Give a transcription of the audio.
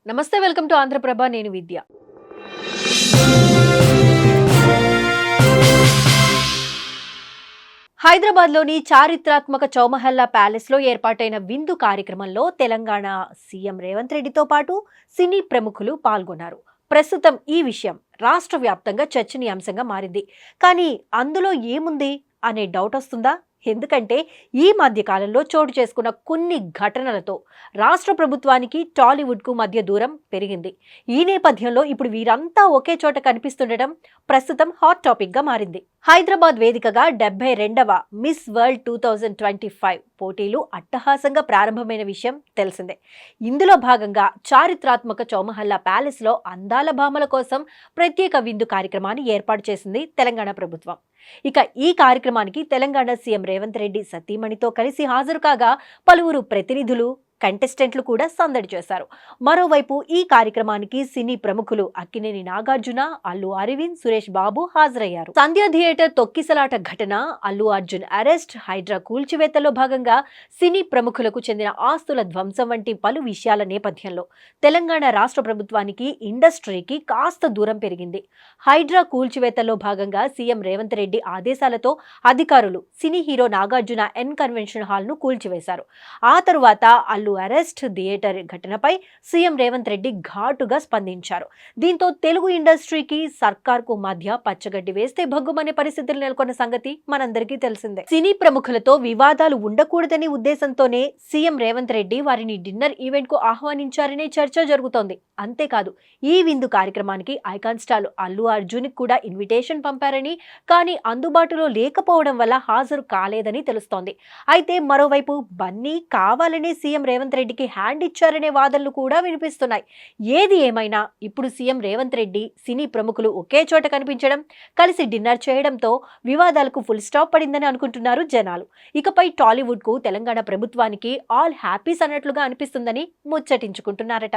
నమస్తే, welcome to Andhraprabha. నేను విద్య. హైదరాబాద్లోని చారిత్రాత్మక చౌమహల్లా ప్యాలెస్లో ఏర్పాటైన విందు కార్యక్రమంలో తెలంగాణ సీఎం రేవంత్ రెడ్డితో పాటు సినీ ప్రముఖులు పాల్గొన్నారు. ప్రస్తుతం ఈ విషయం రాష్ట్ర వ్యాప్తంగా చర్చనీయాంశంగా మారింది. కానీ అందులో ఏముంది అనే డౌట్ వస్తుందా? ఎందుకంటే ఈ మధ్య కాలంలో చోటు చేసుకున్న కొన్ని ఘటనలతో రాష్ట్ర ప్రభుత్వానికి టాలీవుడ్కు మధ్య దూరం పెరిగింది. ఈ నేపథ్యంలో ఇప్పుడు వీరంతా ఒకే చోట కనిపిస్తుండటం ప్రస్తుతం హాట్ టాపిక్గా మారింది. హైదరాబాద్ వేదికగా 72వ మిస్ వరల్డ్ 2025 పోటీలు అట్టహాసంగా ప్రారంభమైన విషయం తెలిసిందే. ఇందులో భాగంగా చారిత్రాత్మక చౌమహల్లా ప్యాలెస్లో అందాల భామల కోసం ప్రత్యేక విందు కార్యక్రమాన్ని ఏర్పాటు చేసింది తెలంగాణ ప్రభుత్వం. ఇక ఈ కార్యక్రమానికి తెలంగాణ సీఎం రేవంత్ రెడ్డి సతీమణితో కలిసి హాజరు కాగా పలువురు ప్రతినిధులు, కంటెస్టెంట్లు కూడా సందడి చేశారు. మరోవైపు ఈ కార్యక్రమానికి సినీ ప్రముఖులు అక్కినేని నాగార్జున, అల్లు అరవింద్, సురేష్ బాబు హాజరయ్యారు. సంధ్య థియేటర్ తొక్కిసలాట ఘటన, అల్లు అర్జున్ అరెస్ట్, హైడ్రా కూల్చివేతల్లో భాగంగా సినీ ప్రముఖులకు చెందిన ఆస్తుల ధ్వంసం వంటి పలు విషయాల నేపథ్యంలో తెలంగాణ రాష్ట్ర ప్రభుత్వానికి, ఇండస్ట్రీకి కాస్త దూరం పెరిగింది. హైడ్రా కూల్చివేతల్లో భాగంగా సీఎం రేవంత్ రెడ్డి ఆదేశాలతో అధికారులు cine hero Nagarjuna N convention hall ను కూల్చివేశారు. ఆ తరువాత అల్లు అరెస్ట్, థియేటర్ ఘటనపై సీఎం రేవంత్ రెడ్డి ఘాటుగా స్పందించారు. దీంతో తెలుగు ఇండస్ట్రీకి, సర్కార్కు మధ్య పచ్చగడ్డి వేస్తే భగ్గుమనే పరిస్థితులు నెలకొన్న సంగతి మనందరికీ తెలిసిందే. సినీ ప్రముఖులతో వివాదాలు ఉండకూడదనే ఉద్దేశంతోనే సీఎం రేవంత్ రెడ్డి వారిని డిన్నర్ ఈవెంట్ కు ఆహ్వానించారనే చర్చ జరుగుతోంది. అంతేకాదు, ఈ విందు కార్యక్రమానికి ఐకాన్ స్టార్ అల్లు అర్జున్ కూడా ఇన్విటేషన్ పంపారని, కానీ అందుబాటులో లేకపోవడం వల్ల హాజరు కాలేదని తెలుస్తోంది. అయితే మరోవైపు బన్నీ కావాలనే సీఎం రేవంత్ రెడ్డికి హ్యాండ్ ఇచ్చారనే వాదనలు కూడా వినిపిస్తున్నాయి. ఏది ఏమైనా ఇప్పుడు సీఎం రేవంత్ రెడ్డి, సినీ ప్రముఖులు ఒకే చోట కనిపించడం, కలిసి డిన్నర్ చేయడంతో వివాదాలకు ఫుల్ స్టాప్ పడిందని అనుకుంటున్నారు జనాలు. ఇకపై టాలీవుడ్ కు, తెలంగాణ ప్రభుత్వానికి ఆల్ హ్యాపీస్ అన్నట్లుగా అనిపిస్తుందని ముచ్చటించుకుంటున్నారట.